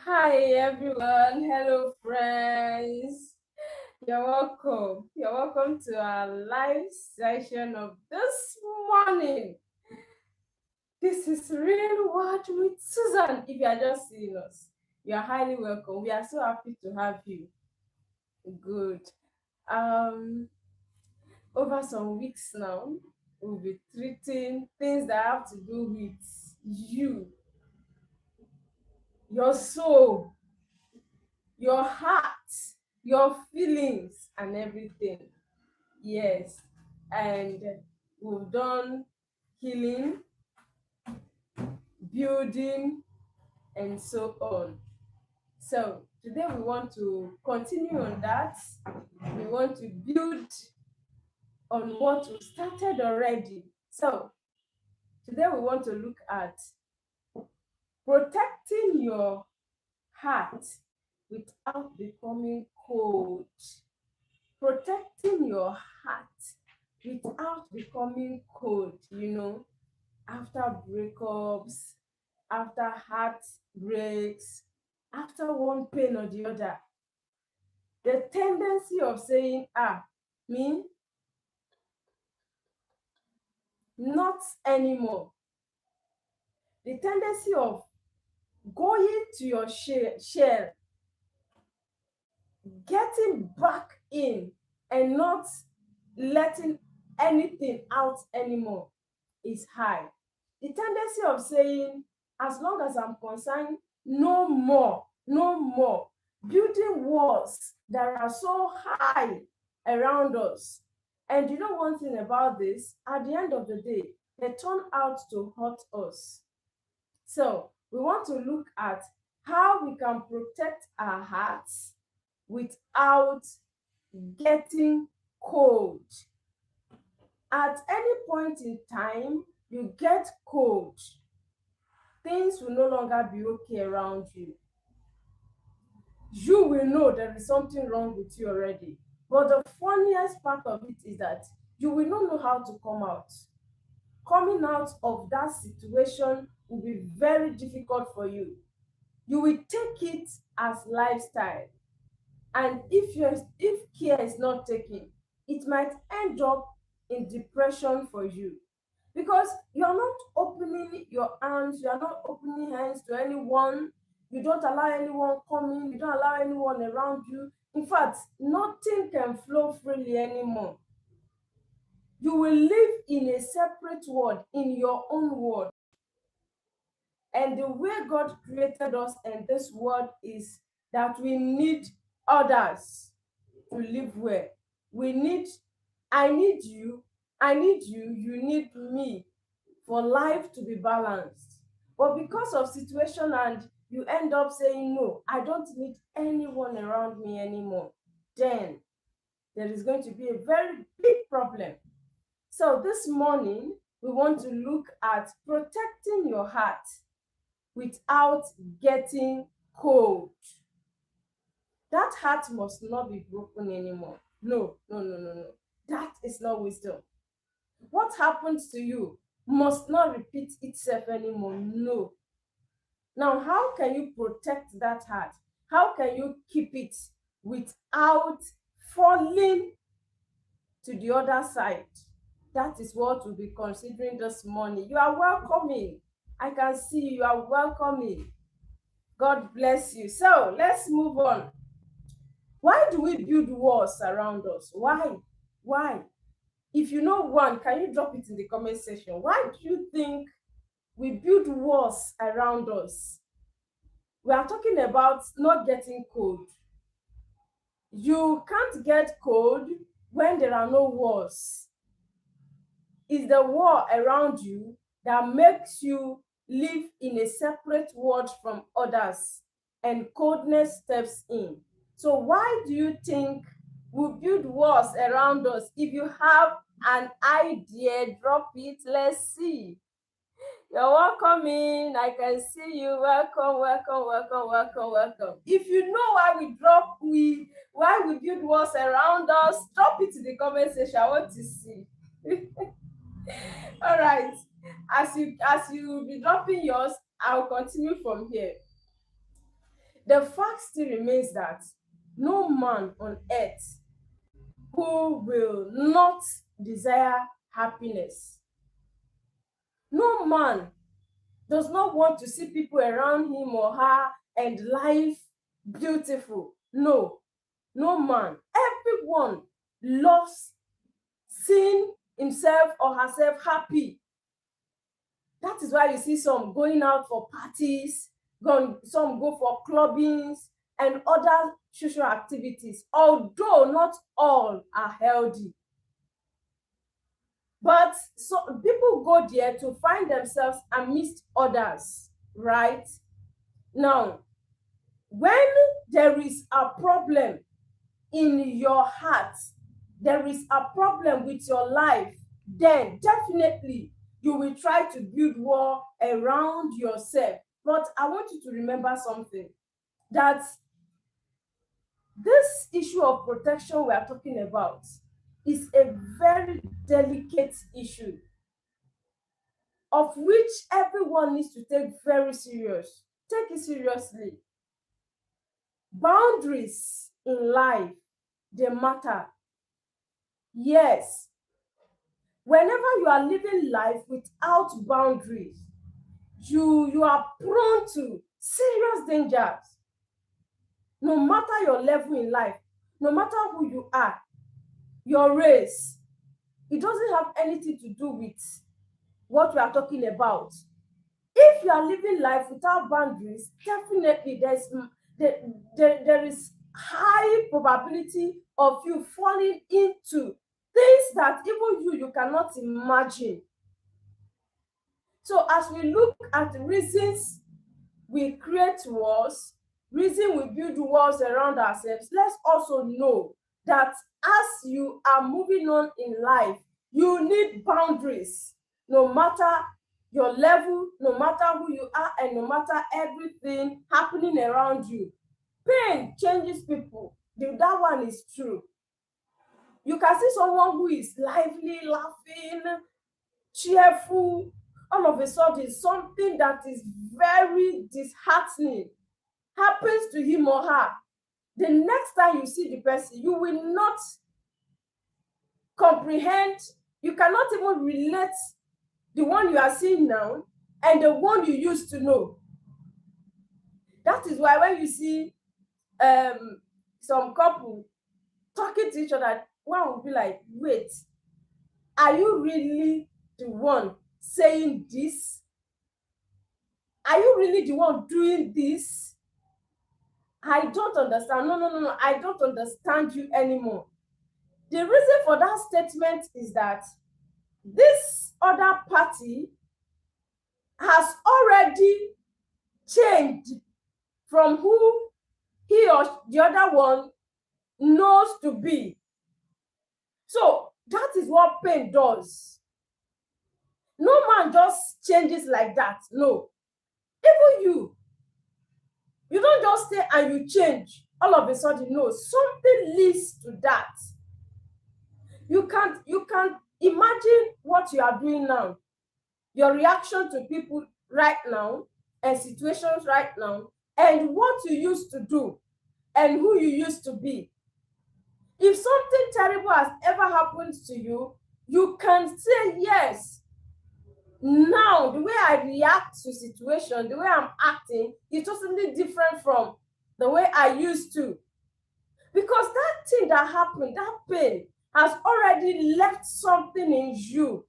Hi everyone, hello friends. You're welcome. You're welcome to our live session of this morning. This is Real Word with Susan. If you are just seeing us, you are highly welcome. We are so happy to have you. Good. Um, over some weeks now, we'll be treating things that have to do with you, your soul, your heart, your feelings, and everything. Yes. And we've done healing, building, and so on. So today we want to continue on that. We want to build on what we started already. So today we want to look at protecting your heart without becoming cold. Protecting your heart without becoming cold, after breakups, after heartbreaks, after one pain or the other. The tendency of saying, me, not anymore. The tendency of going to your shell, getting back in and not letting anything out anymore is high. The tendency of saying, as long as I'm concerned, no more, no more. Building walls that are so high around us. And you know one thing about this, at the end of the day, they turn out to hurt us. So we want to look at how we can protect our hearts without getting cold. At any point in time, you get cold, things will no longer be okay around you. You will know there is something wrong with you already. But the funniest part of it is that you will not know how to come out. Coming out of that situation will be very difficult for you. You will take it as lifestyle. And if care is not taken, it might end up in depression for you, because you are not opening your arms, you are not opening hands to anyone, you don't allow anyone coming, you don't allow anyone around you. In fact, nothing can flow freely anymore. You will live in a separate world, in your own world. And the way God created us in this world is that we need others to live well. We need, I need you, I need you, you need me for life to be balanced. But because of situation and you end up saying, no, I don't need anyone around me anymore, then there is going to be a very big problem. So this morning, we want to look at protecting your heart without getting cold. That heart must not be broken anymore. No, no, no, no, no. That is not wisdom. What happens to you must not repeat itself anymore. No. Now, how can you protect that heart? How can you keep it without falling to the other side? That is what we'll be considering this morning. You are welcoming. I can see you are welcoming. God bless you. So let's move on. Why do we build walls around us? Why? Why? If you know one, can you drop it in the comment section? Why do you think we build walls around us? We are talking about not getting cold. You can't get cold when there are no walls. It's the wall around you that makes you live in a separate world from others, and coldness steps in. So why do you think we build walls around us? If you have an idea, drop it. Let's see. You're welcome in. I can see you. Welcome, welcome, welcome, welcome, welcome. If you know why we build walls around us, drop it in the comment section. I want to see. All right. As you be dropping yours, I'll continue from here. The fact still remains that no man on earth who will not desire happiness. No man does not want to see people around him or her and life beautiful. No, no man. Everyone loves seeing himself or herself happy. That is why you see some going out for parties, some go for clubbings and other social activities, although not all are healthy. But so people go there to find themselves amidst others, right? Now, when there is a problem in your heart, there is a problem with your life, then definitely you will try to build wall around yourself. But I want you to remember something, that this issue of protection we are talking about is a very delicate issue of which everyone needs to take very serious. Take it seriously. Boundaries in life, they matter. Yes. Whenever you are living life without boundaries, you are prone to serious dangers. No matter your level in life, no matter who you are, your race, it doesn't have anything to do with what we are talking about. If you are living life without boundaries, definitely there is high probability of you falling into things that even you cannot imagine. So as we look at reasons we create walls, reason we build walls around ourselves, let's also know that as you are moving on in life, you need boundaries, no matter your level, no matter who you are, and no matter everything happening around you. Pain changes people. That one is true. You can see someone who is lively, laughing, cheerful, all of a sudden something that is very disheartening happens to him or her. The next time you see the person, you will not comprehend, you cannot even relate the one you are seeing now and the one you used to know. That is why when you see some couple talking to each other, one will be like, wait, are you really the one saying this? Are you really the one doing this? I don't understand. No, I don't understand you anymore. The reason for that statement is that this other party has already changed from who he or the other one knows to be. So that is what pain does. No man just changes like that. No. Even you don't just stay and you change all of a sudden. No, something leads to that. You can't imagine what you are doing now, your reaction to people right now and situations right now, and what you used to do and who you used to be. If something terrible has ever happened to you, you can say, yes, now the way I react to situation, the way I'm acting is totally different from the way I used to. Because that thing that happened, that pain, has already left something in you.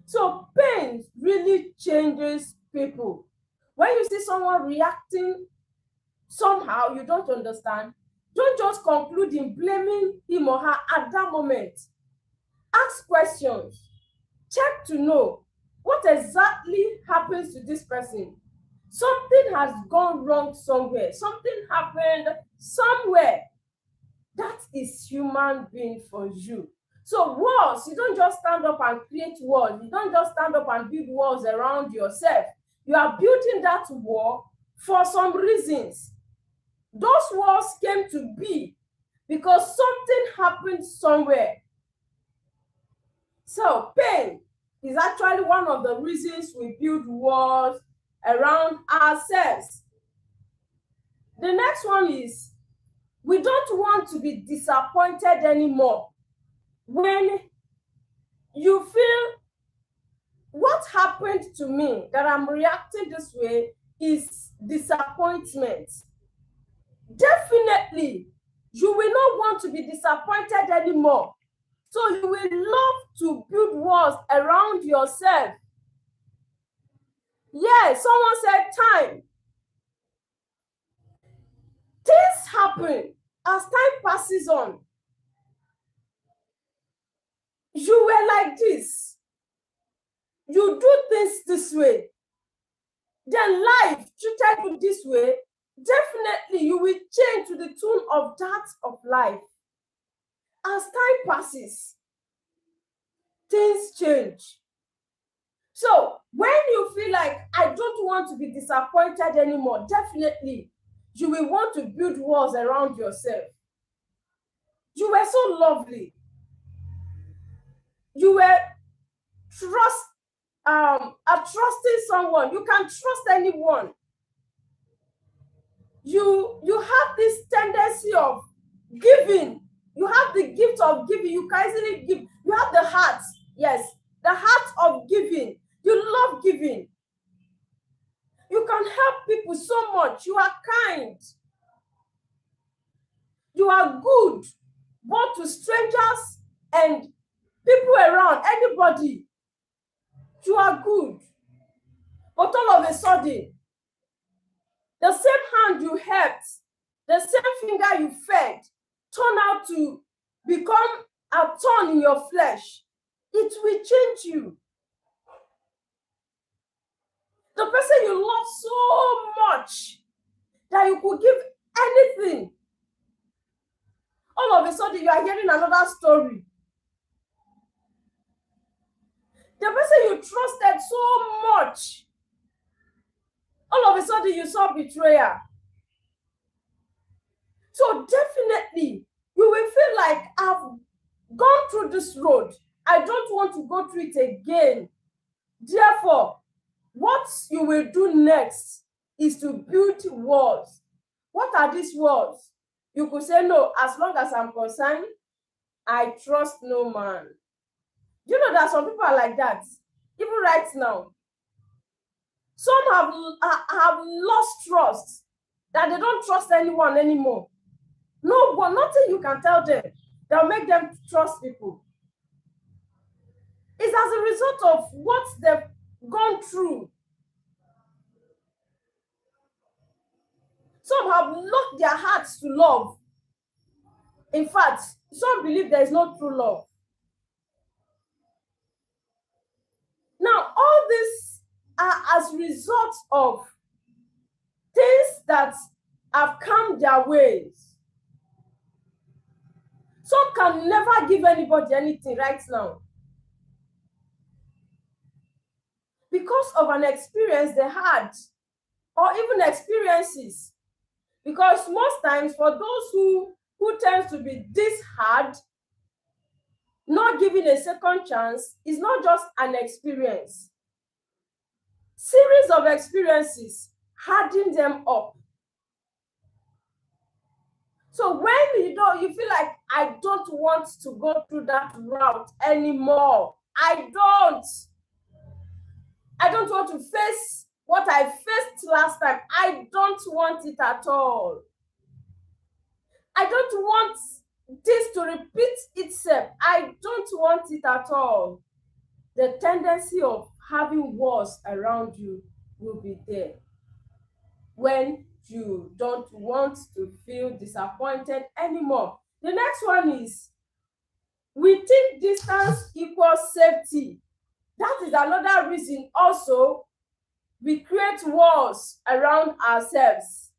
So pain really changes people. When you see someone reacting somehow you don't understand, don't just conclude in blaming him or her at that moment. Ask questions. Check to know what exactly happens to this person. Something has gone wrong somewhere. Something happened somewhere. That is human being for you. So walls, you don't just stand up and create walls. You don't just stand up and build walls around yourself. You are building that wall for some reasons. Those walls came to be because something happened somewhere. So pain is actually one of the reasons we build walls around ourselves. The next one is we don't want to be disappointed anymore. When you feel what happened to me that I'm reacting this way is disappointment. Definitely, you will not want to be disappointed anymore. So you will love to build walls around yourself. Yeah, someone said time. Things happen as time passes on. You were like this. You do things this way. Then life treated you this way. Definitely, you will change to the tune of that of life. As time passes, things change. So when you feel like I don't want to be disappointed anymore, definitely you will want to build walls around yourself. You were so lovely. You were trusting someone. You can trust anyone. You have this tendency of giving. You have the gift of giving. You can easily give. You have the heart. Yes, the heart of giving. You love giving. You can help people so much. You are kind. You are good, both to strangers and people around, anybody. You are good. But all of a sudden, the same hand you helped, the same finger you fed, turn out to become a thorn in your flesh. It will change you. The person you love so much that you could give anything, all of a sudden you are hearing another story. The person you trusted so much, all of a sudden you saw betrayal. So definitely you will feel like I've gone through this road. I don't want to go through it again. Therefore, what you will do next is to build walls. What are these walls? You could say, no, as long as I'm concerned, I trust no man. You know that some people are like that, even right now. Some have lost trust, that they don't trust anyone anymore. No one, nothing you can tell them that will make them trust people. It's as a result of what they've gone through. Some have locked their hearts to love. In fact, some believe there is no true love. Now, all this are as results of things that have come their ways. Some can never give anybody anything right now because of an experience they had, or even experiences. Because most times, for those who tend to be this hard, not giving a second chance is not just an experience. Series of experiences harden them up. So when you feel like I don't want to go through that route anymore. I don't want to face what I faced last time. I don't want it at all. I don't want this to repeat itself. I don't want it at all. The tendency of having walls around you will be there when you don't want to feel disappointed anymore. The next one is we think distance equals safety. That is another reason also we create walls around ourselves.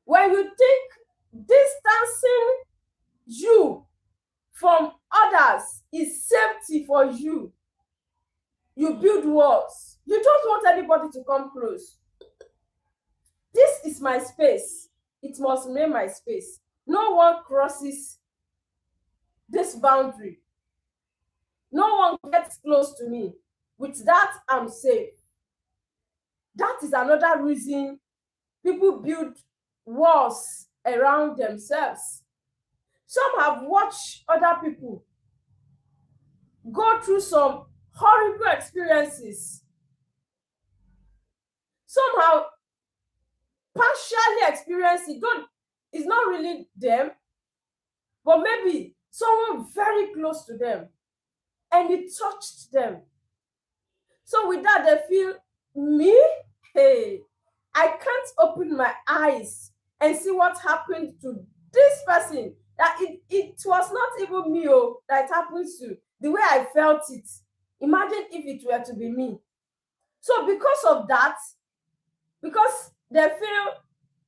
When you think distancing you from others is safety for you, you build walls. You don't want anybody to come close. This is my space. It must remain my space. No one crosses this boundary. No one gets close to me. With that, I'm safe. That is another reason people build walls around themselves. Some have watched other people go through some horrible experiences. Some have partially experienced it, though it's not really them, but maybe someone very close to them, and it touched them. So with that, they feel, me? Hey, I can't open my eyes and see what happened to this person. That it was not even me that it happens to. The way I felt it. Imagine if it were to be me. So because of that, because they feel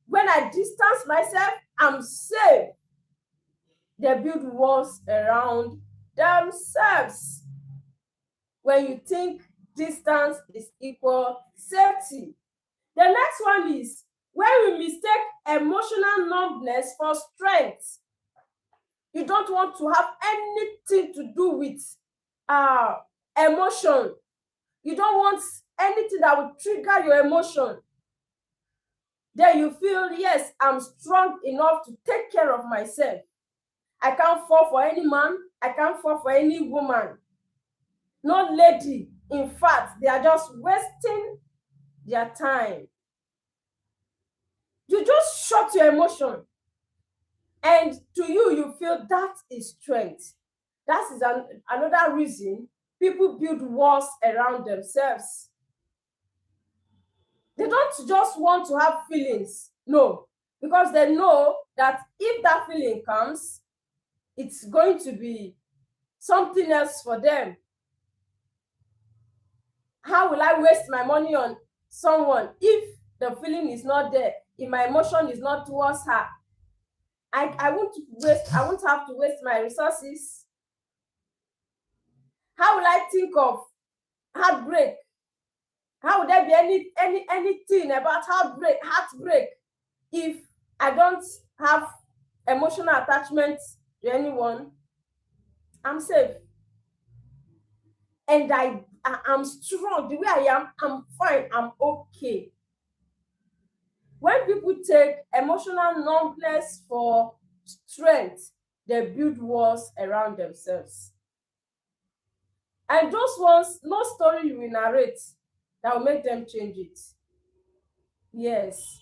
when I distance myself, I'm safe, they build walls around themselves. When you think distance is equal safety. The next one is when we mistake emotional numbness for strength. You don't want to have anything to do with emotion. You don't want anything that will trigger your emotion. Then you feel, yes, I'm strong enough to take care of myself. I can't fall for any man. I can't fall for any woman. No lady. In fact, they are just wasting their time. You just shut your emotion. And to you, you feel that is strength. That is another reason people build walls around themselves. They don't just want to have feelings. No. Because they know that if that feeling comes, it's going to be something else for them. How will I waste my money on someone if the feeling is not there, if my emotion is not towards her? I won't have to waste my resources. How will I think of heartbreak? How would there be anything about heartbreak if I don't have emotional attachment to anyone? I'm safe. And I'm strong. The way I am, I'm fine. I'm okay. When people take emotional numbness for strength, they build walls around themselves. And those ones, no story you will narrate that will make them change it. Yes.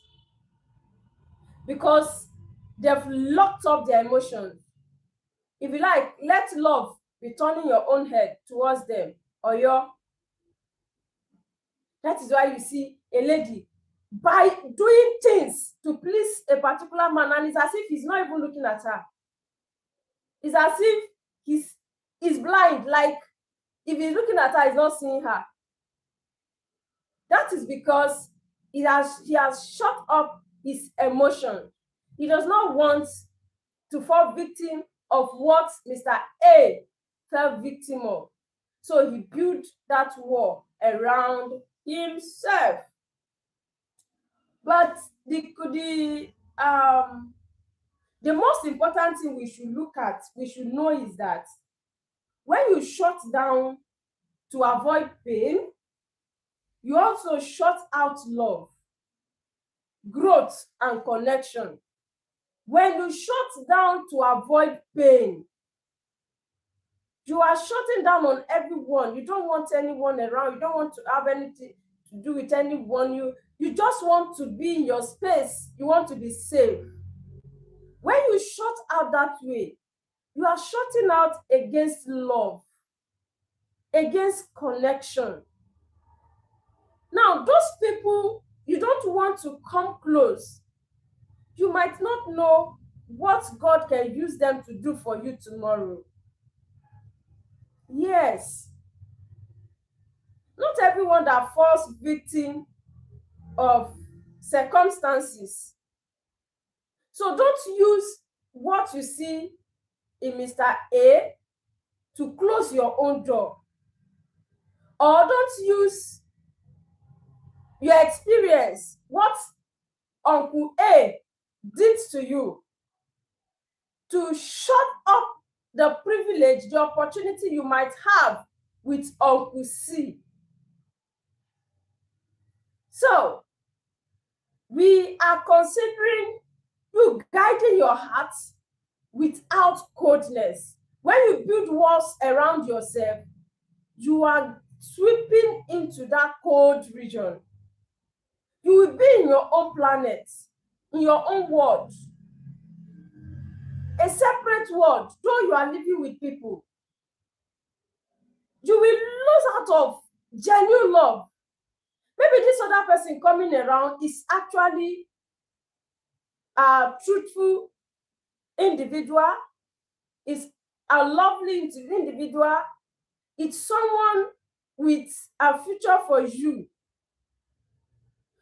Because they've locked up their emotions. If you like, let love be turning your own head towards them or your. That is why you see a lady by doing things to please a particular man, and it's as if he's not even looking at her. It's as if he's blind, like if he's looking at her, he's not seeing her. That is because he has shut up his emotion. He does not want to fall victim of what Mr. A fell victim of. So he built that wall around himself. But the most important thing we should know is that when you shut down to avoid pain, you also shut out love, growth, and connection. When you shut down to avoid pain, you are shutting down on everyone. You don't want anyone around. You don't want to have anything to do with anyone. You just want to be in your space. You want to be safe. When you shut out that way, you are shutting out against love, against connection. Now, those people you don't want to come close, you might not know what God can use them to do for you tomorrow. Yes. Not everyone that falls victim of circumstances. So don't use what you see in Mr. A to close your own door. Or don't use your experience, what Uncle A did to you, to shut up the privilege, the opportunity you might have with Uncle C. So, we are considering You guiding your heart without coldness. When you build walls around yourself, you are sweeping into that cold region. You will be in your own planet, in your own world, a separate world, though you are living with people. You will lose out of genuine love. Maybe this other person coming around is actually a truthful individual, is a lovely individual, it's someone with a future for you.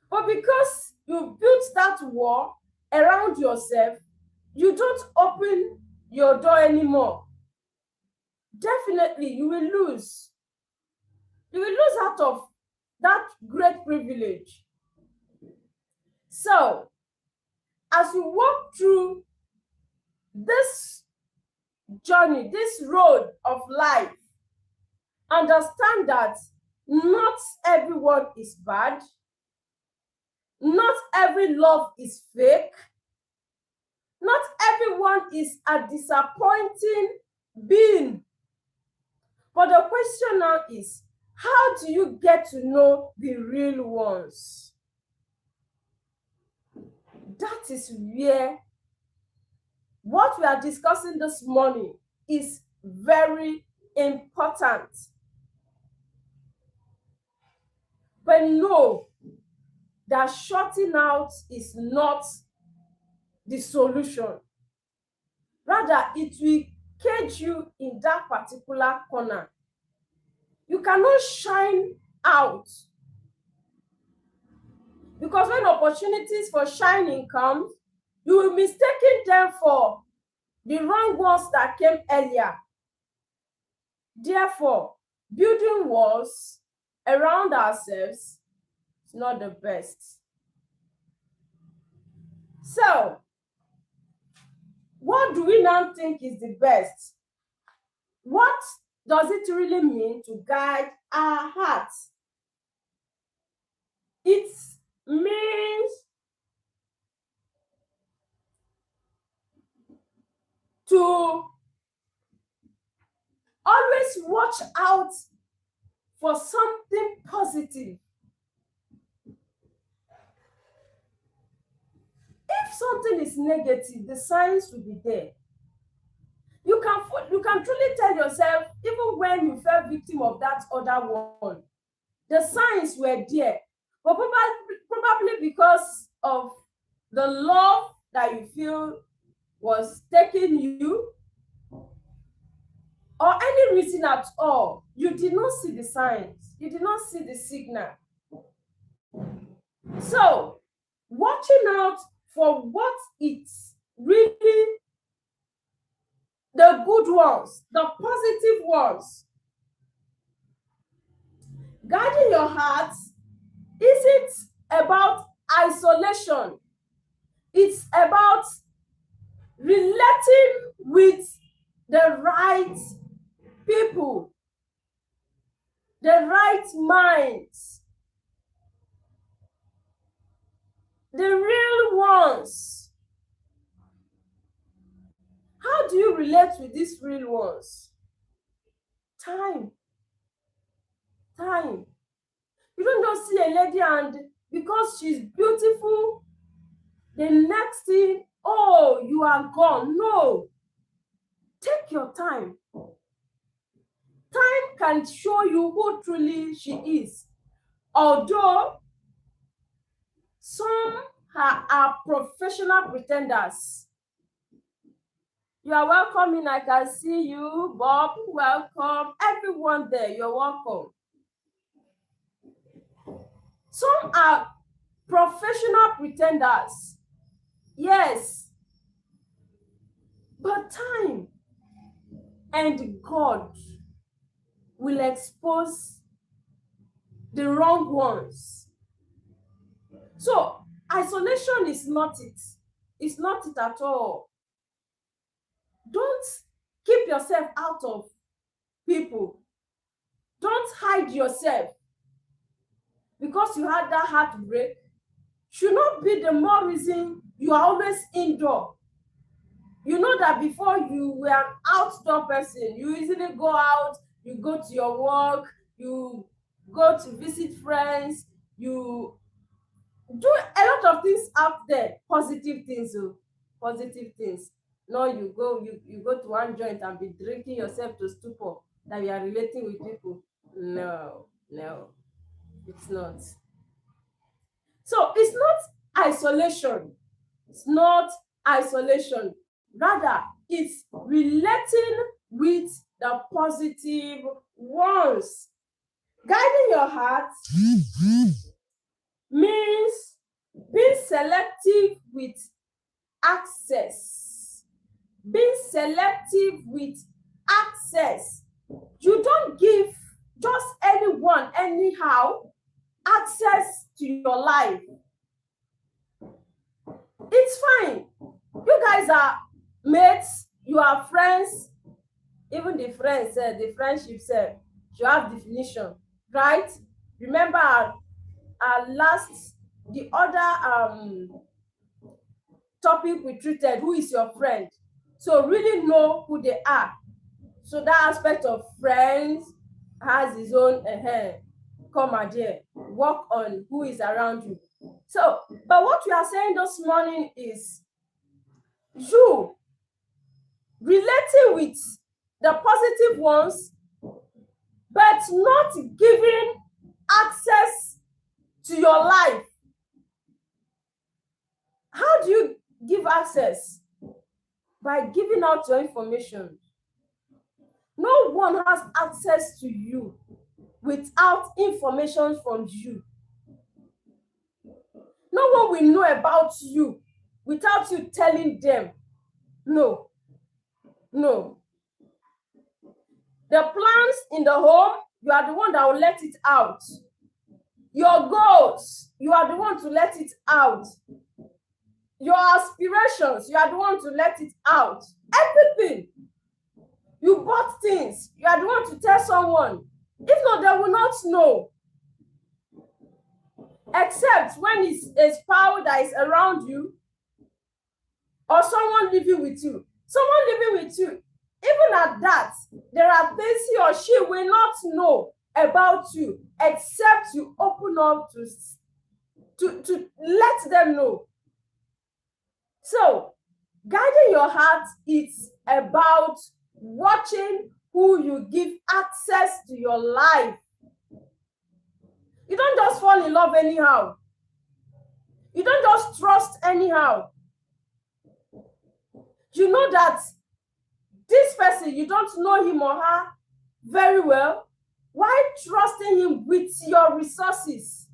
But because you built that wall around yourself, you don't open your door anymore. Definitely, you will lose. You will lose out of that great privilege. So, as you walk through this journey, this road of life, understand that not everyone is bad. Not every love is fake. Not everyone is a disappointing being. But the question now is, how do you get to know the real ones? That is where what we are discussing this morning is very important. But know that shutting out is not the solution. Rather, it will cage you in that particular corner. You cannot shine out. Because when opportunities for shining come, you will be mistaking them for the wrong ones that came earlier. Therefore, building walls around ourselves is not the best. So, what do we now think is the best? What does it really mean to guide our hearts? It means to always watch out for something positive. If something is negative, the signs will be there. You can truly tell yourself, even when you fell victim of that other one, the signs were there. But probably because of the love that you feel was taking you, or any reason at all, you did not see the signs. You did not see the signal. So, watching out for what it's really the good ones, the positive ones. Guarding your heart isn't about isolation. It's about relating with the right people, the right minds, the real ones. How do you relate with these real ones? Time. You don't just see a lady and because she's beautiful, the next thing, oh, you are gone. No. Take your time. Time can show you who truly she is. Although some are professional pretenders. You are welcome in. I can see you. Bob, welcome. Everyone there, you're welcome. Some are professional pretenders. Yes. But time and God will expose the wrong ones. So, isolation is not it. It's not it at all. Don't keep yourself out of people. Don't hide yourself because you had that heartbreak. Should not be the more reason you are always indoor. You know that before you were an outdoor person, you easily go out, you go to your work, you go to visit friends, you do a lot of things out there, positive things, positive things. No, you go to one joint and be drinking yourself to stupor that you are relating with people. No, it's not. So it's not isolation. It's not isolation. Rather, it's relating with the positive ones. Guiding your heart means being selective with access. Being selective with access. You don't give just anyone, anyhow, access to your life. It's fine. You guys are mates, you are friends. Even the friends, the friendship said, you have definition, right? Remember our last, the other topic we treated, who is your friend? So really know who they are. So that aspect of friends has its own come and there, work on who is around you. So, but what we are saying this morning is you relating with the positive ones, but not giving access to your life. How do you give access? By giving out your information. No one has access to you without information from you. No one will know about you without you telling them. No. The plans in the home, you are the one that will let it out. Your goals, you are the one to let it out. Your aspirations, you are the one to let it out. Everything. You bought things, you are the one to tell someone. If not, they will not know. Except when it's a spouse that is around you or someone living with you. Someone living with you, even at that, there are things he or she will not know about you except you open up to let them know. So, guiding your heart is about watching who you give access to your life. You don't just fall in love anyhow. You don't just trust anyhow. You know that this person, you don't know him or her very well. Why trusting him with your resources?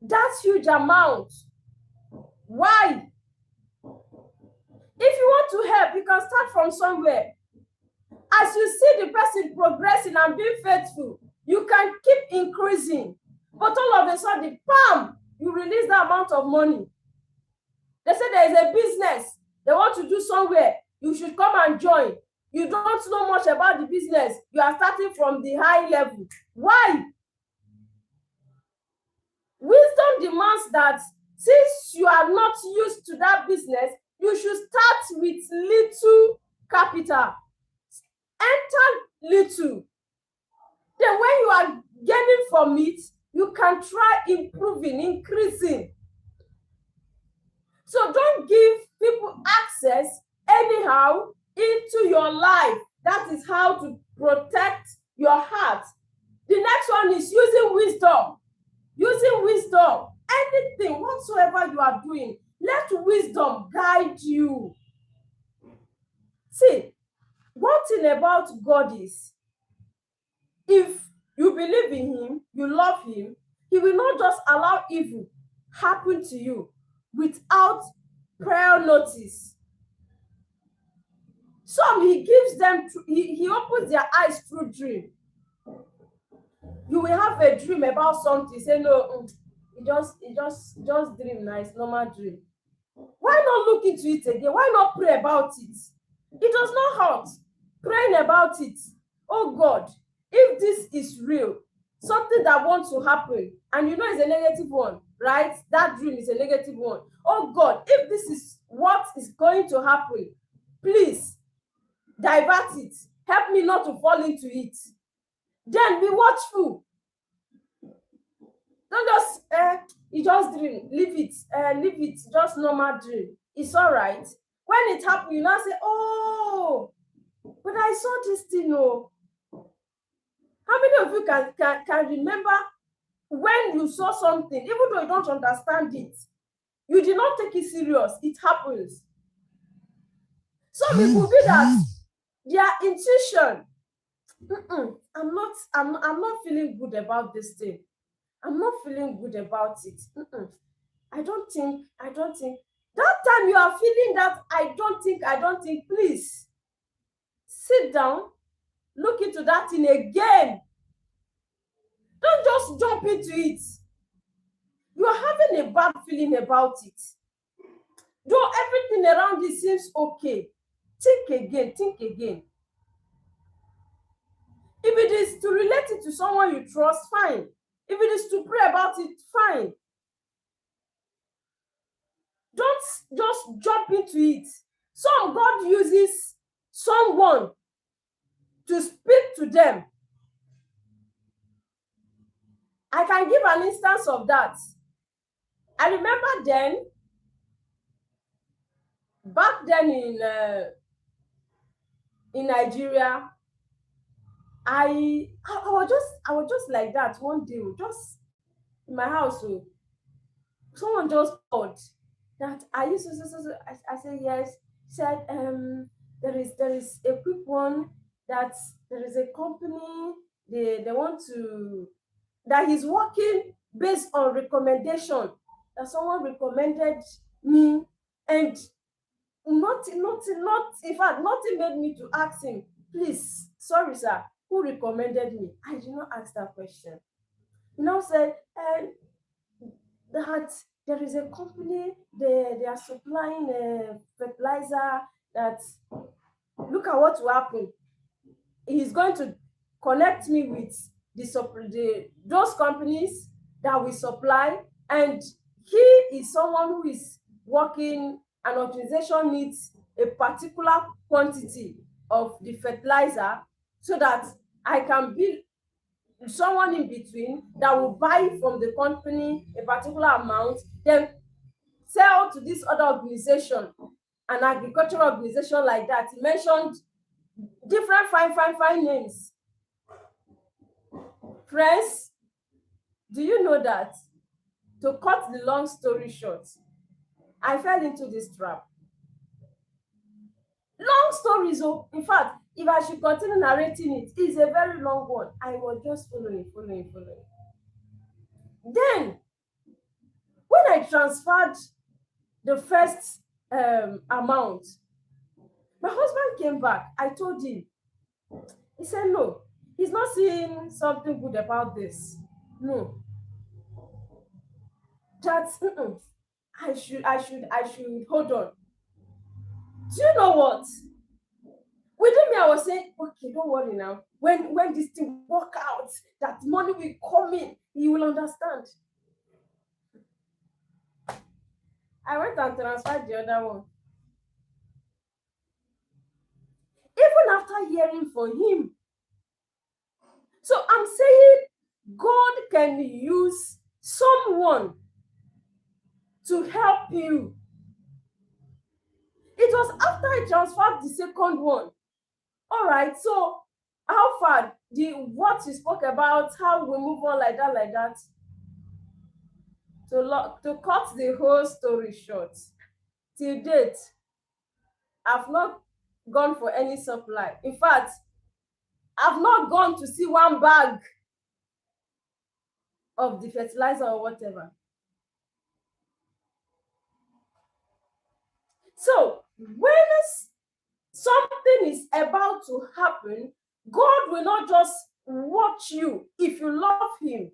That huge amount. Why? If you want to help, you can start from somewhere. As you see the person progressing and being faithful, you can keep increasing. But all of a sudden, bam, you release that amount of money. They say there is a business they want to do somewhere. You should come and join. You don't know much about the business. You are starting from the high level. Why? Wisdom demands that since you are not used to that business, you should start with little capital. Enter little. Then when you are gaining from it, you can try improving, increasing. So don't give people access anyhow into your life. That is how to protect your heart. The next one is using wisdom. Using wisdom. Anything, whatsoever you are doing, let wisdom guide you. See, one thing about God is, if you believe in him, you love him, he will not just allow evil happen to you without prior notice. Some he gives them, he opens their eyes through dream. You will have a dream about something, say no, it just dream, nice, normal dream. Why not look into it again? Why not pray about it? It does not hurt praying about it. Oh God, if this is real, something that wants to happen, and you know it's a negative one, right? That dream is a negative one. Oh God, if this is what is going to happen, please divert it. Help me not to fall into it. Then be watchful. Don't just you just dream, leave it, just normal dream. It's all right. When it happens, you now say, oh, but I saw this thing. Oh, how many of you can remember when you saw something, even though you don't understand it, you did not take it serious? It happens. Some people be that their intuition. I'm not feeling good about this thing. I'm not feeling good about it. I don't think. That time you are feeling that I don't think, please sit down, look into that thing again. Don't just jump into it. You are having a bad feeling about it. Though everything around it seems okay, think again. If it is to relate it to someone you trust, fine. If it is to pray about it, fine. Don't just jump into it. Some God uses someone to speak to them. I can give an instance of that. I remember back then in Nigeria, I was just like that one day, just in my house. Someone just called that I used to. I said yes. Said there is a quick one that there is a company they want to, that he's working based on recommendation, that someone recommended me, and not in fact nothing made me to ask him, please, sorry sir, who recommended me? I did not ask that question. He now said that there is a company, they are supplying a fertilizer, that look at what will happen. He's going to connect me with those companies that we supply, and he is someone who is working, an organization needs a particular quantity of the fertilizer, so that I can be someone in between that will buy from the company a particular amount, then sell to this other organization, an agricultural organization like that. He mentioned different fine names. Friends, do you know that, to cut the long story short, I fell into this trap? Long stories, oh, in fact, if I should continue narrating it, it's a very long one. I was just following. Then, when I transferred the first amount, my husband came back. I told him. He said no, he's not seeing something good about this. No, that I should hold on. Do you know what? Within me, I was saying, okay, don't worry now. When this thing work out, that money will come in, you will understand. I went and transferred the other one. Even after hearing from him. So I'm saying God can use someone to help you. It was after I transferred the second one. All right, so how far what you spoke about, how we move on like that. To cut the whole story short, till date, I've not gone for any supply. In fact, I've not gone to see one bag of the fertilizer or whatever. So when something is about to happen, God will not just watch you. If you love him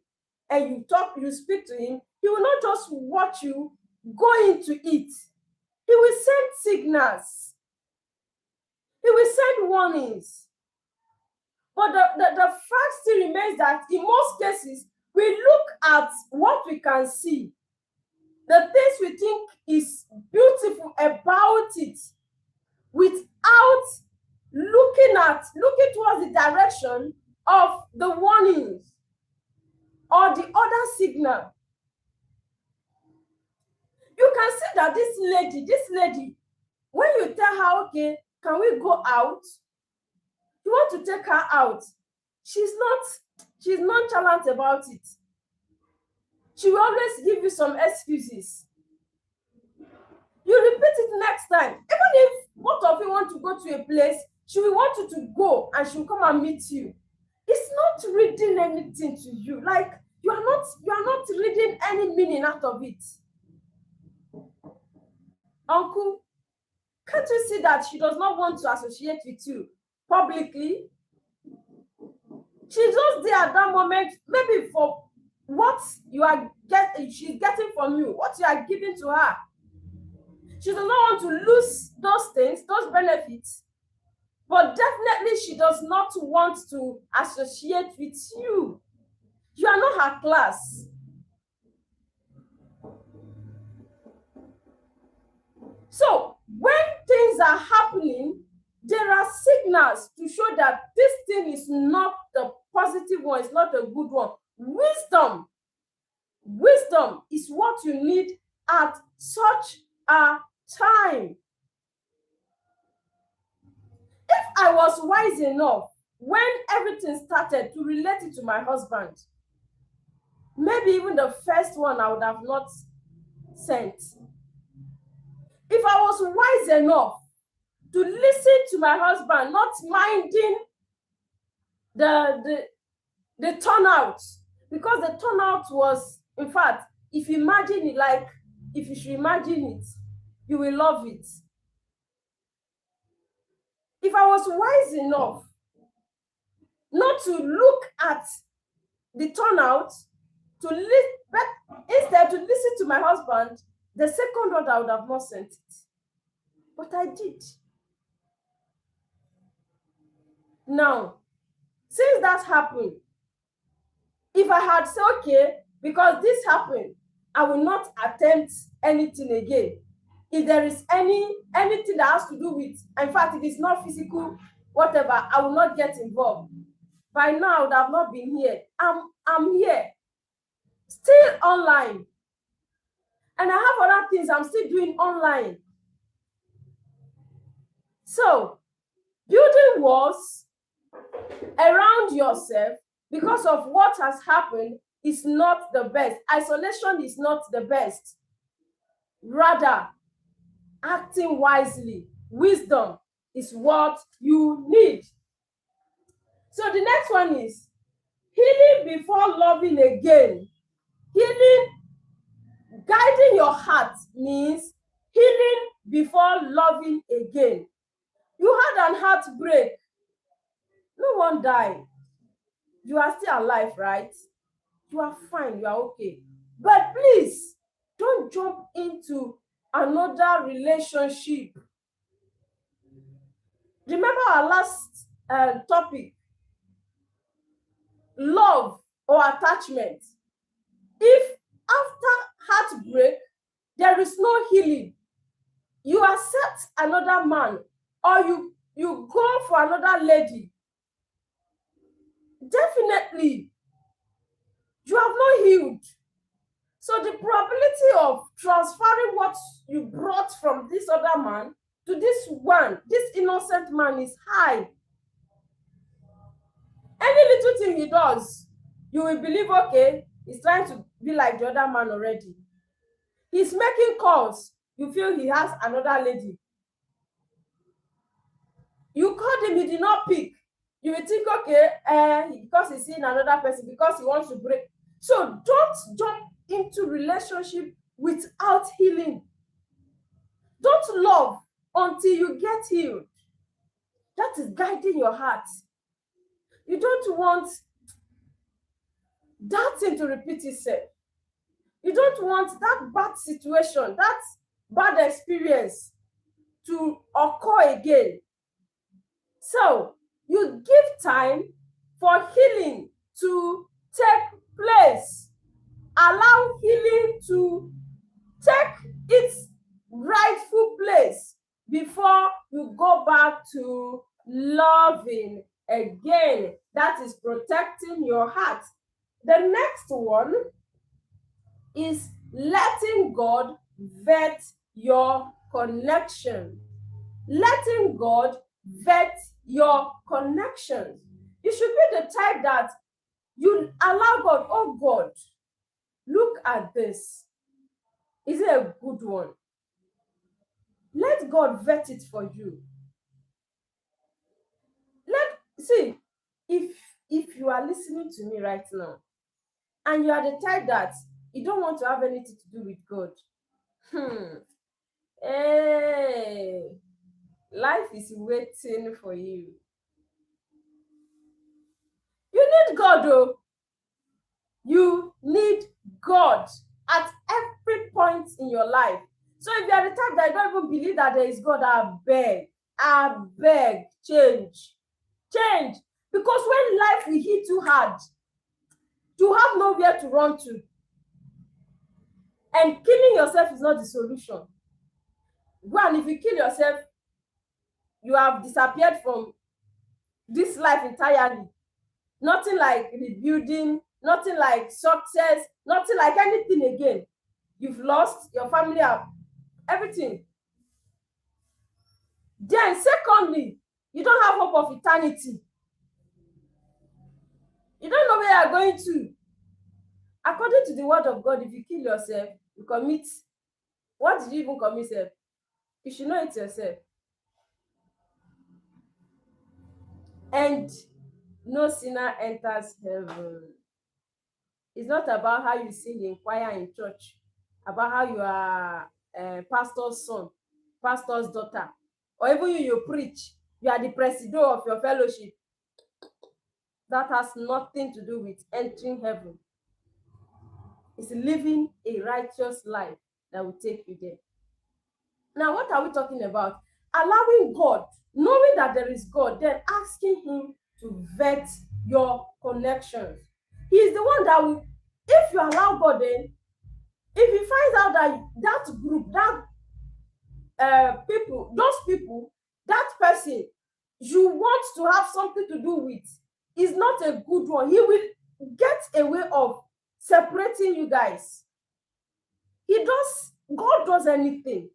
and you speak to him, he will not just watch you go into it. He will send signals. He will send warnings. But the fact still remains that in most cases, we look at what we can see, the things we think is beautiful about it, without looking towards the direction of the warnings or the other signal. You can see that this lady, when you tell her, okay, can we go out? You want to take her out. She's nonchalant about it. She will always give you some excuses. You repeat it next time. Even if both of you want to go to a place, she will want you to go and she will come and meet you. It's not reading anything to you. Like you are not reading any meaning out of it. Uncle, can't you see that she does not want to associate with you publicly? She's just there at that moment, maybe for what you are she's getting from you, what you are giving to her. She does not want to lose those things, those benefits, but definitely she does not want to associate with you. You are not her class. So when things are happening, there are signals to show that this thing is not the positive one, it's not a good one. Wisdom is what you need at such a time. If I was wise enough when everything started to relate it to my husband, maybe even the first one I would have not sent. If I was wise enough to listen to my husband, not minding the turnout, because the turnout was, in fact, if you imagine it, like if you should imagine it, you will love it. If I was wise enough not to look at the turnout, but instead to listen to my husband, the second one I would have not sent it. But I did. Now, since that happened, if I had said, okay, because this happened, I will not attempt anything again. If there is anything that has to do with, in fact, if it's not physical, whatever, I will not get involved. By now, I would have not been here. I'm here, still online. And I have other things I'm still doing online. So, building walls around yourself because of what has happened is not the best. Isolation is not the best. Rather, acting wisely, wisdom is what you need. So the next one is healing before loving again. Healing, guiding your heart means healing before loving again. You had an heartbreak. No one died. You are still alive, right? You are fine, you are okay. But please, don't jump into another relationship. Remember our last topic, love or attachment. If after heartbreak, there is no healing, you accept another man or you go for another lady, definitely you have not healed. So the probability of transferring what you brought from this other man to this one, this innocent man, is high. Any little thing he does, you will believe, okay, he's trying to be like the other man already. He's making calls, you feel he has another lady. You called him, he did not pick. You will think, okay, because he's seeing another person, because he wants to break. So don't jump into relationship without healing. Don't love until you get healed. That is guiding your heart. You don't want that thing to repeat itself. You don't want that bad situation, that bad experience to occur again. So you give time for healing to take place. Allow healing to take its rightful place before you go back to loving again. That is protecting your heart. The next one is letting God vet your connection. Letting God vet your connections. You should be the type that you allow God, oh God, look at this. Is it a good one? Let God vet it for you. See, if you are listening to me right now, and you are the type that you don't want to have anything to do with God, hey, life is waiting for you. You need God, though. You need God at every point in your life. So if you are the type that you don't even believe that there is God, I beg, change. Because when life will hit you hard, you have nowhere to run to. And killing yourself is not the solution. One, if you kill yourself, you have disappeared from this life entirely. Nothing like rebuilding, nothing like success, nothing like anything again. You've lost your family, everything. Then, secondly, you don't have hope of eternity. You don't know where you're going to. According to the word of God, if you kill yourself, you commit. What did you even commit yourself? You should know it yourself. And no sinner enters heaven. It's not about how you sing in choir in church, about how you are a pastor's son, pastor's daughter, or even you preach, you are the president of your fellowship. That has nothing to do with entering heaven. It's living a righteous life that will take you there. Now, what are we talking about? Allowing God, knowing that there is God, then asking him to vet your connections. He is the one that will, if you allow God, then if he finds out that group, those people, that person you want to have something to do with is not a good one, he will get a way of separating you guys. God does anything.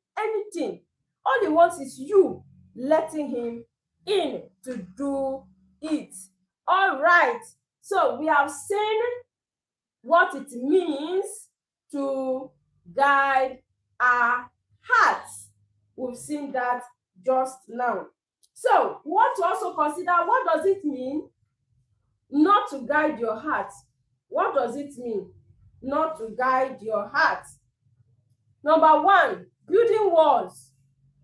All he wants is you letting him in to do it. All right. So we have seen what it means to guide our hearts. We've seen that just now. So we want to also consider, what does it mean not to guide your heart? What does it mean not to guide your heart? Number one, building walls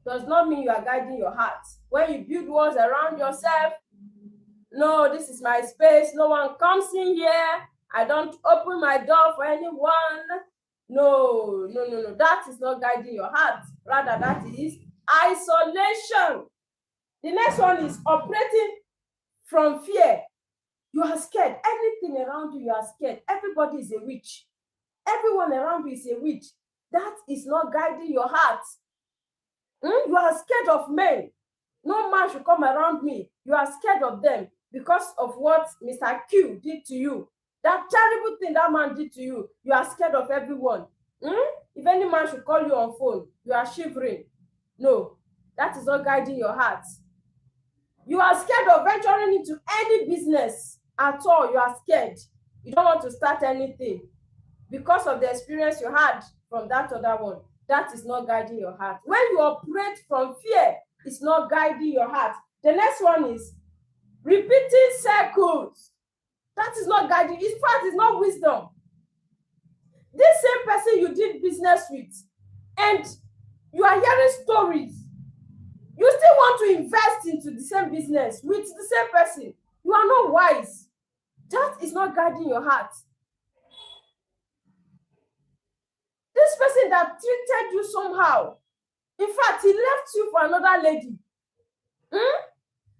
does not mean you are guiding your heart. When you build walls around yourself, no, this is my space, no one comes in here, I don't open my door for anyone. No. That is not guiding your heart. Rather, that is isolation. The next one is operating from fear. You are scared. Anything around you are scared. Everybody is a witch. Everyone around you is a witch. That is not guiding your heart. You are scared of men. No man should come around me. You are scared of them because of what Mr. Q did to you. That terrible thing that man did to you. You are scared of everyone. If any man should call you on phone, you are shivering. No, that is not guiding your heart. You are scared of venturing into any business at all. You are scared. You don't want to start anything because of the experience you had from that other one. That is not guiding your heart. When you operate from fear, it's not guiding your heart. The next one is repeating circles. That is not guiding. In fact, it's not wisdom. This same person you did business with, and you are hearing stories, you still want to invest into the same business with the same person. You are not wise. That is not guiding your heart. This person that treated you somehow, in fact, he left you for another lady.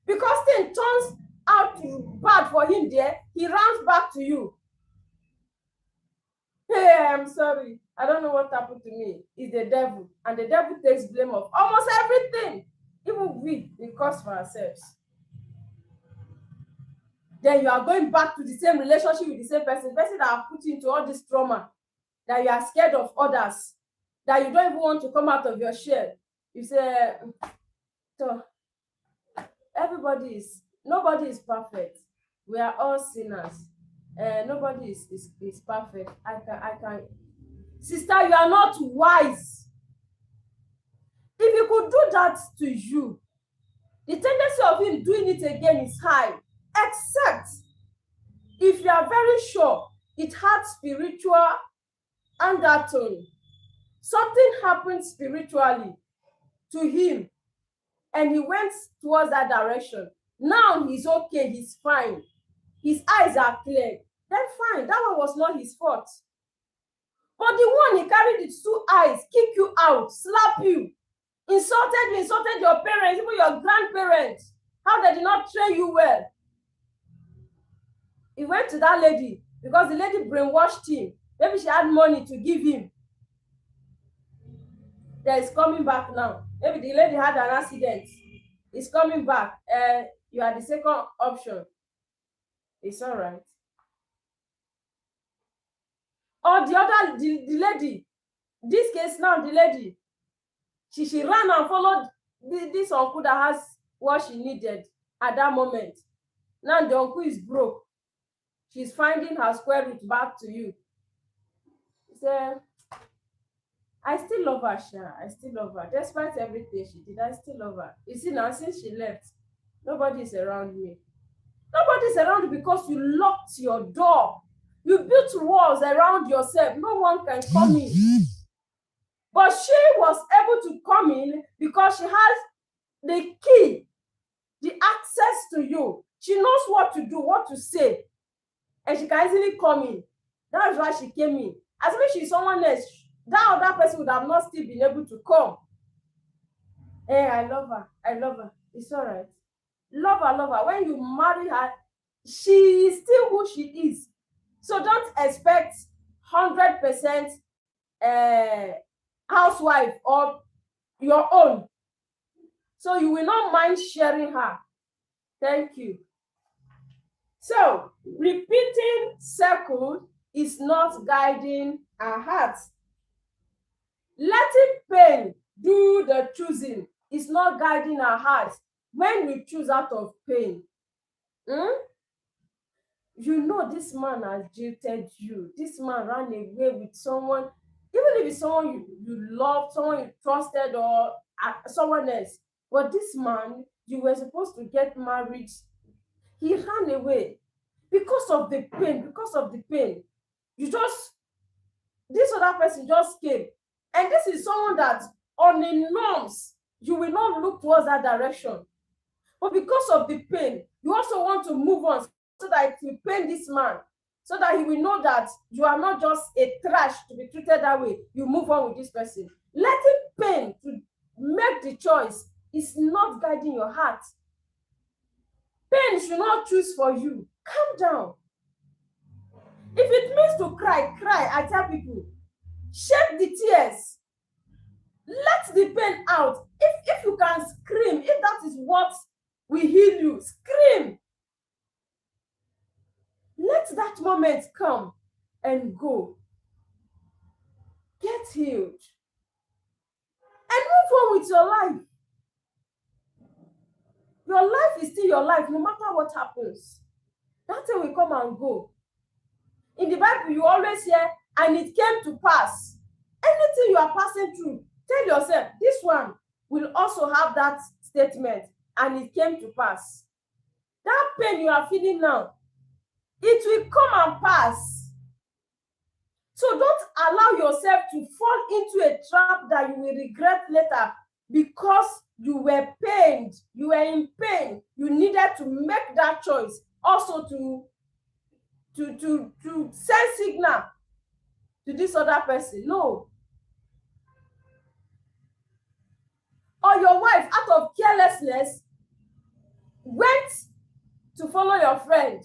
Because things turns out bad for him there, he runs back to you. Hey, I'm sorry. I don't know what happened to me. It's the devil. And the devil takes blame of almost everything. Even we cause for ourselves. Then you are going back to the same relationship with the same person that have put you into all this trauma, that you are scared of others, that you don't even want to come out of your shell. You say, so nobody is perfect. We are all sinners. Nobody is perfect. I can. Sister, you are not wise. If you could do that to you, the tendency of him doing it again is high. Except if you are very sure it had spiritual undertone. Something happened spiritually to him and he went towards that direction. Now he's okay, he's fine. His eyes are clear. Then fine, that one was not his fault. But the one he carried his 2 eyes, kick you out, slap you, insulted your parents, even your grandparents, how they did not train you well. He went to that lady because the lady brainwashed him. Maybe she had money to give him. That is coming back now. Maybe the lady had an accident. It's coming back. You are the second option. It's all right. Or the lady. This case now, the lady. She ran and followed this uncle that has what she needed at that moment. Now the uncle is broke. She's finding her square root back to you. She said, I still love her, Sha. I still love her. Despite everything she did, I still love her. You see now, since she left, nobody is around me. Nobody is around because you locked your door. You built walls around yourself. No one can come in. But she was able to come in because she has the key, the access to you. She knows what to do, what to say. And she can easily come in. That's why she came in. As if she's someone else, that other person would have not still been able to come. Hey, I love her. I love her. It's all right. Love her, love her. When you marry her, she is still who she is. So don't expect 100% housewife or your own. So you will not mind sharing her. Thank you. So repeating circle is not guiding our hearts. Letting pain do the choosing is not guiding our hearts when we choose out of pain. You know this man has jilted you. This man ran away with someone, even if it's someone you love, someone you trusted, or someone else. But this man, you were supposed to get married. He ran away because of the pain. This other person just came. And this is someone that on the norms, you will not look towards that direction. But because of the pain, you also want to move on so that it will pain this man, so that he will know that you are not just a trash to be treated that way. You move on with this person. Letting pain to make the choice is not guiding your heart. Pain should not choose for you. Calm down. If it means to cry, cry. I tell people, shed the tears. Let the pain out. If you can scream, if that is what will heal you, scream. Let that moment come and go. Get healed. And move on with your life. Your life is still your life, no matter what happens. That thing will come and go. In the Bible, you always hear, and it came to pass. Anything you are passing through, tell yourself, this one will also have that statement, and it came to pass. That pain you are feeling now, it will come and pass. So don't allow yourself to fall into a trap that you will regret later because you were pained, you were in pain. You needed to make that choice also to send signal to this other person. No. Or your wife, out of carelessness, went to follow your friend.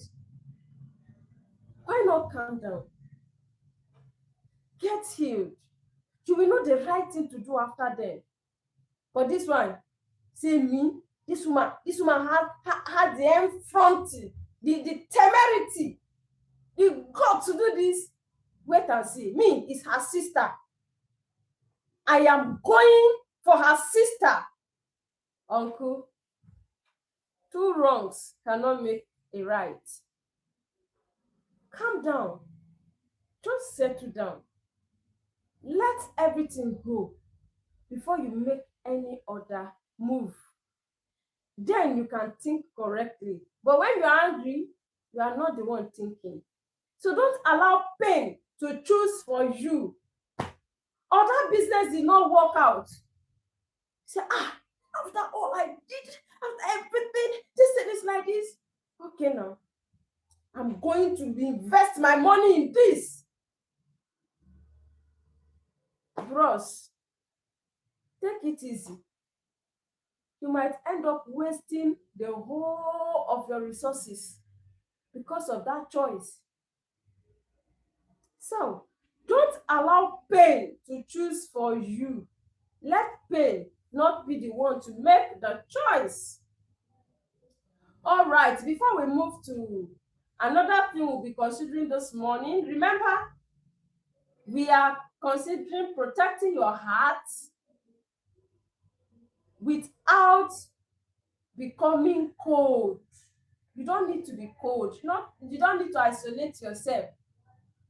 Why not calm down? Get healed. You will know the right thing to do after then. But this one, say me, this woman had the effrontery, the temerity, the God to do this. Wait and see. Me is her sister. I am going for her sister. Uncle, two wrongs cannot make a right. Calm down. Just settle down. Let everything go before you make any other move. Then you can think correctly. But when you're angry, you are not the one thinking. So don't allow pain to choose for you. Or that business did not work out. Say, after all I did, after everything, this thing is like this. Okay, now, I'm going to invest my money in this. Bros, take it easy. You might end up wasting the whole of your resources because of that choice. So, don't allow pain to choose for you. Let pain not be the one to make the choice. All right, before we move to another thing we'll be considering this morning, remember, we are considering protecting your heart without becoming cold. You don't need to be cold. You don't need to isolate yourself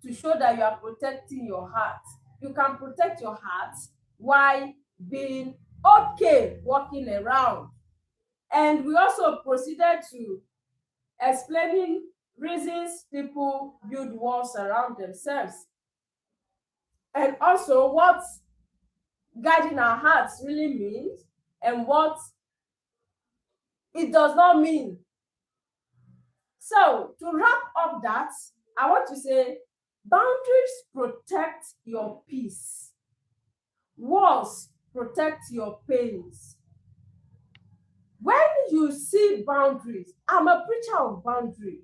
to show that you are protecting your heart. You can protect your heart while being okay walking around. And we also proceeded to explaining reasons people build walls around themselves. And also what guiding our hearts really means and what it does not mean. So to wrap up that, I want to say boundaries protect your peace. Walls protect your pains. When you see boundaries, I'm a preacher of boundary.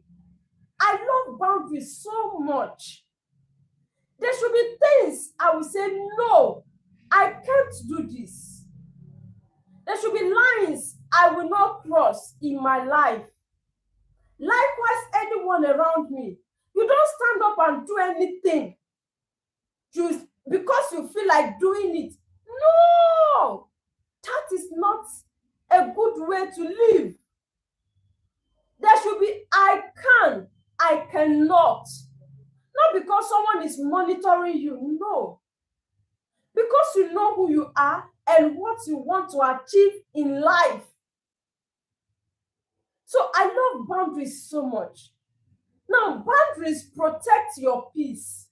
I love boundaries so much. There should be things I will say, no, I can't do this. There should be lines I will not cross in my life. Likewise, anyone around me, you don't stand up and do anything because you feel like doing it. No, that is not a good way to live. There should be I can, I cannot. Not because someone is monitoring you, no. Because you know who you are and what you want to achieve in life. So I love boundaries so much. Now, boundaries protect your peace.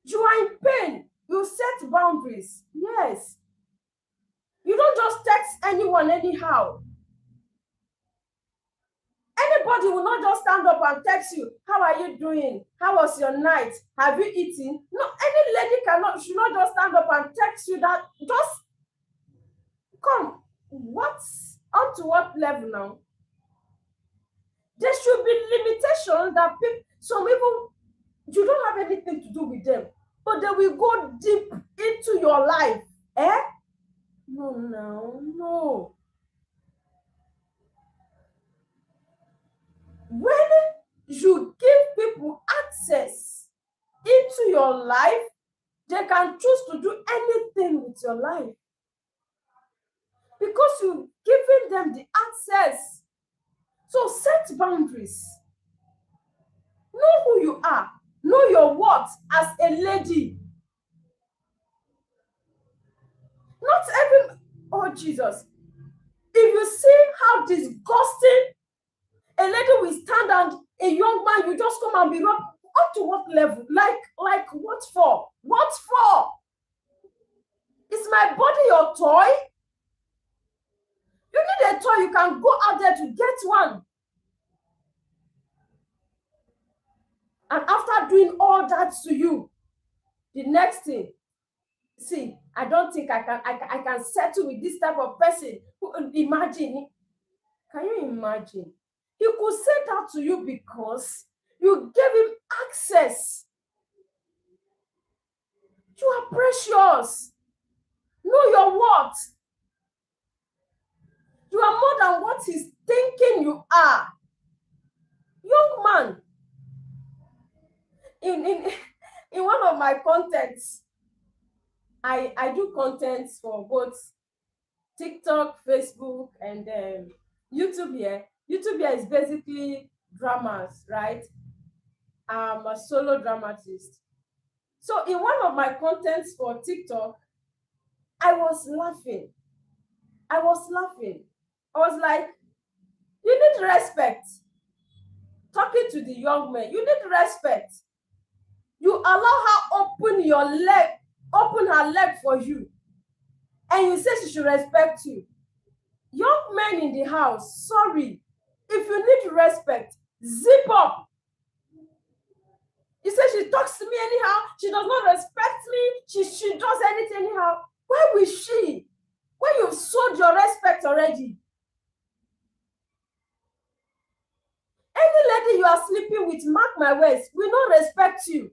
You are in pain. You set boundaries. Yes. You don't just text anyone anyhow. Anybody will not just stand up and text you. How are you doing? How was your night? Have you eaten? No, any lady should not just stand up and text you that. Just come. On to what level now? There should be limitations that some people, you don't have anything to do with them, but they will go deep into your life. No. When you give people access into your life, they can choose to do anything with your life because you've given them the access. So set boundaries. Know who you are. Know your worth as a lady. Not every, oh Jesus. If you see how disgusting a lady will stand and a young man, you just come and be wrong. Up to what level? Like what for? What for? Is my body your toy? You need a toy, you can go out there to get one. And after doing all that to you, the next thing, see, I don't think I can settle with this type of person. Imagine, Can you imagine? He could say that to you because you gave him access. You are precious. Know your worth. You are more than what he's thinking you are. Young man, in one of my contents, I do contents for both TikTok, Facebook, and YouTube here. YouTube here is basically dramas, right? I'm a solo dramatist. So in one of my contents for TikTok, I was laughing. I was like, you need respect. Talking to the young man, you need respect. You allow her open her leg for you, and you say she should respect you. Young men in the house, sorry, if you need respect, zip up. You say she talks to me anyhow, she does not respect me, she does anything anyhow. Where will she? When you've sold your respect already. Any lady you are sleeping with, mark my words, will not respect you.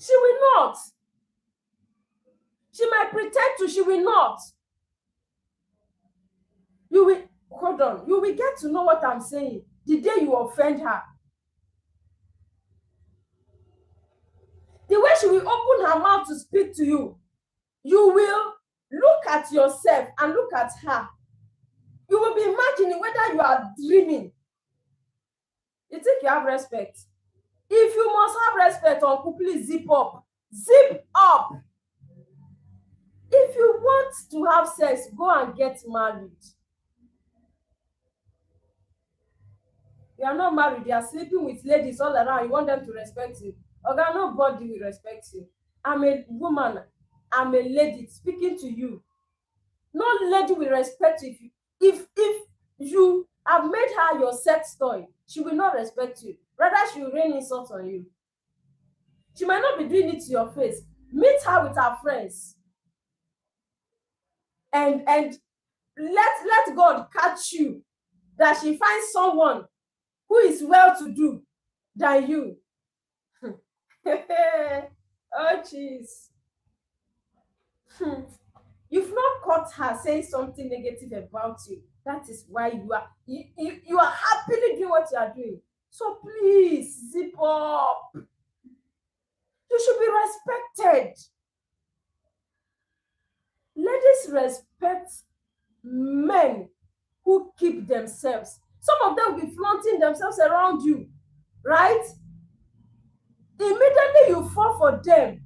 She will not. She might pretend to, she will not. You will, hold on, you will get to know what I'm saying the day you offend her. The way she will open her mouth to speak to you, you will look at yourself and look at her. You will be imagining whether you are dreaming. You think you have respect? If you must have respect, uncle, please zip up. Zip up. If you want to have sex, go and get married. You are not married, you are sleeping with ladies all around, you want them to respect you. Okay, nobody will respect you. I'm a woman, I'm a lady speaking to you. No lady will respect you. If you have made her your sex toy, she will not respect you. Rather, she will rain insults on you. She might not be doing it to your face. Meet her with her friends. And let God catch you that she finds someone who is well-to-do than you. Oh, jeez. You've not caught her saying something negative about you. That is why you are happily doing what you are doing. So please, zip up. You should be respected. Ladies respect men who keep themselves. Some of them will be flaunting themselves around you, right? Immediately you fall for them,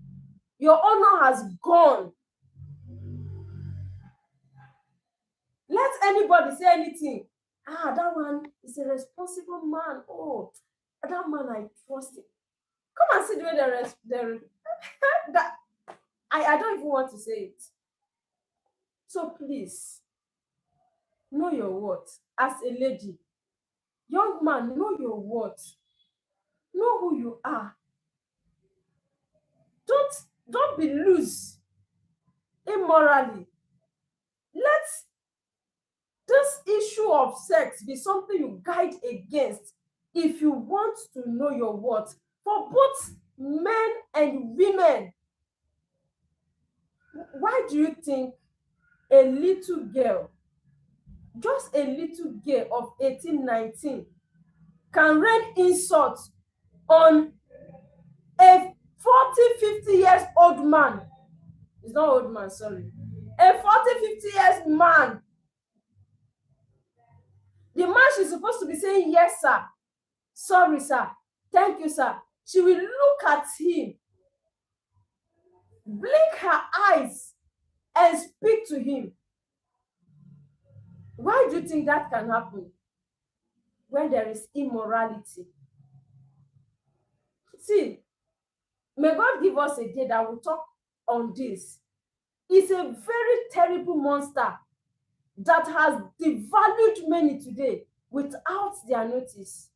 your honor has gone. Let anybody say anything. That one is a responsible man. Oh, that man, I trust him. Come and see the way that I don't even want to say it. So please, know your worth as a lady. Young man, know your worth. Know who you are. Don't be loose immorally. Let this issue of sex be something you guide against if you want to know your worth for both men and women. Why do you think a little girl, just a little girl of 18, 19, can rain insult on a 40, 50 years old man? It's not old man, sorry. A 40, 50 years man. The man she's supposed to be saying, yes, sir. Sorry, sir. Thank you, sir. She will look at him, blink her eyes, and speak to him. Why do you think that can happen? When there is immorality. See, may God give us a day that will talk on this. It's a very terrible monster that has devalued many today without their notice.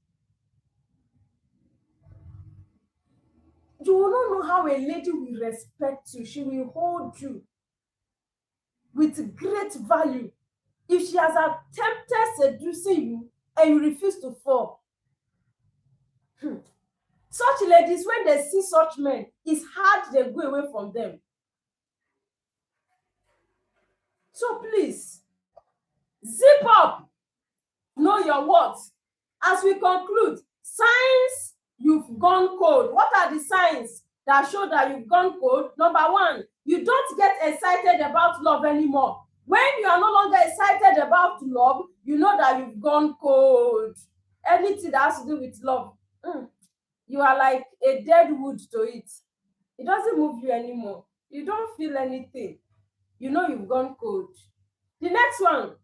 You will not know how a lady will respect you. She will hold you. with great value. If she has attempted seducing you and you refuse to fall, such ladies, when they see such men, it's hard they go away from them. So please, zip up, know your worth. As we conclude, signs you've gone cold. What are the signs that show that you've gone cold? Number one, you don't get excited about love anymore. When you are no longer excited about love, you know that you've gone cold. Anything that has to do with love, you are like a dead wood to it. It doesn't move you anymore. You don't feel anything. You know you've gone cold. The next one,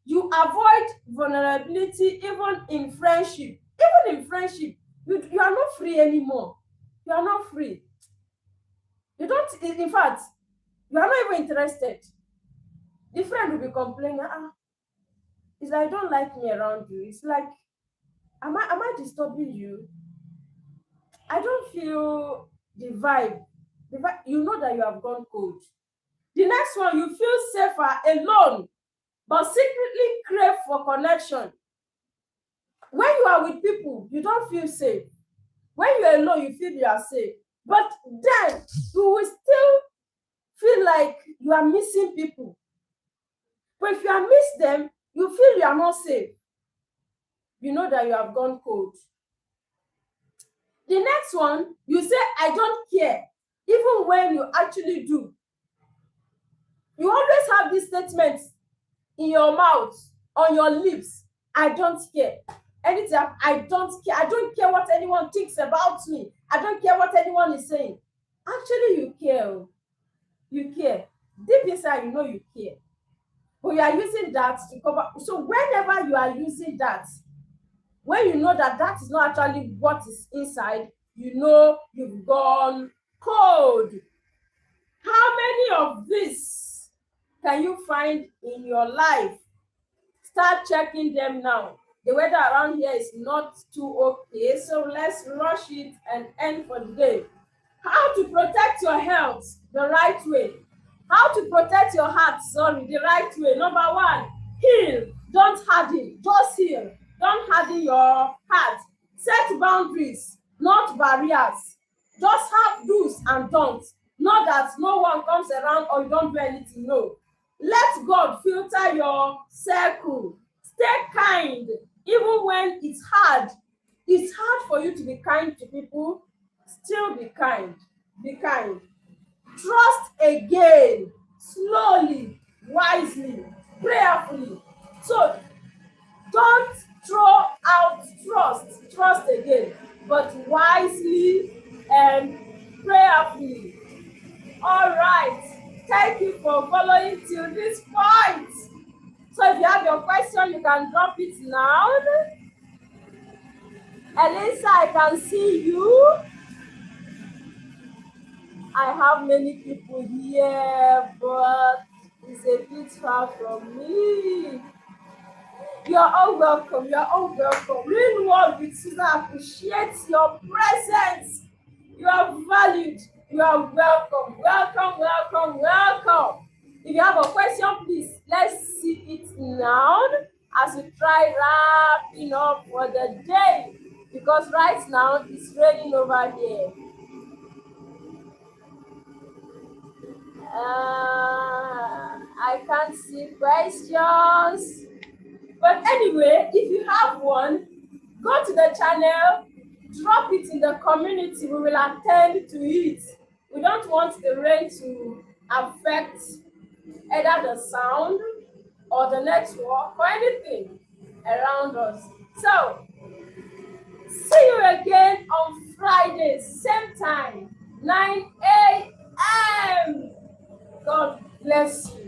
you avoid vulnerability even in friendship. Even in friendship, you are not free anymore. You are not free. You don't, in fact, you are not even interested. The friend will be complaining, it's like, don't like me around you. It's like, am I disturbing you? I don't feel the vibe. You know that you have gone cold. The next one, you feel safer alone, but secretly crave for connection. When you are with people, you don't feel safe. When you're alone, you feel you are safe. But then you will still feel like you are missing people. But if you are miss them, you feel you are not safe. You know that you have gone cold. The next one, you say, I don't care, even when you actually do. You always have this statement in your mouth, on your lips, I don't care. Anytime, I don't care. I don't care what anyone thinks about me. I don't care what anyone is saying. Actually, you care. You care. Deep inside, you know you care. But you are using that to cover. So whenever you are using that, when you know that that is not actually what is inside, you know you've gone cold. How many of this can you find in your life? Start checking them now. The weather around here is not too okay, so let's rush it and end for the day. How to protect your health the right way. How to protect your heart, the right way. Number one, heal. Don't harden. Just heal. Don't harden your heart. Set boundaries, not barriers. Just have do's and don'ts. Not that no one comes around or you don't do anything. No. Let God filter your circle. Stay kind, even when it's hard. It's hard for you to be kind to people. Still be kind. Be kind. Trust again, slowly, wisely, prayerfully. So don't throw out trust again, but wisely and prayerfully. All right. Thank you for following till this point. So if you have your question, you can drop it now. Elisa, I can see you. I have many people here, but it's a bit far from me. You are all welcome. You are all welcome. Real World with Susan appreciates your presence. You are valued. You are welcome. Welcome, welcome, welcome. If you have a question, please, let's see it now as we try wrapping up for the day. Because right now, it's raining over here. I can't see questions. But anyway, if you have one, go to the channel, drop it in the community. We will attend to it. We don't want the rain to affect either the sound or the network or anything around us. So, see you again on Friday, same time, 9 a.m. God bless you.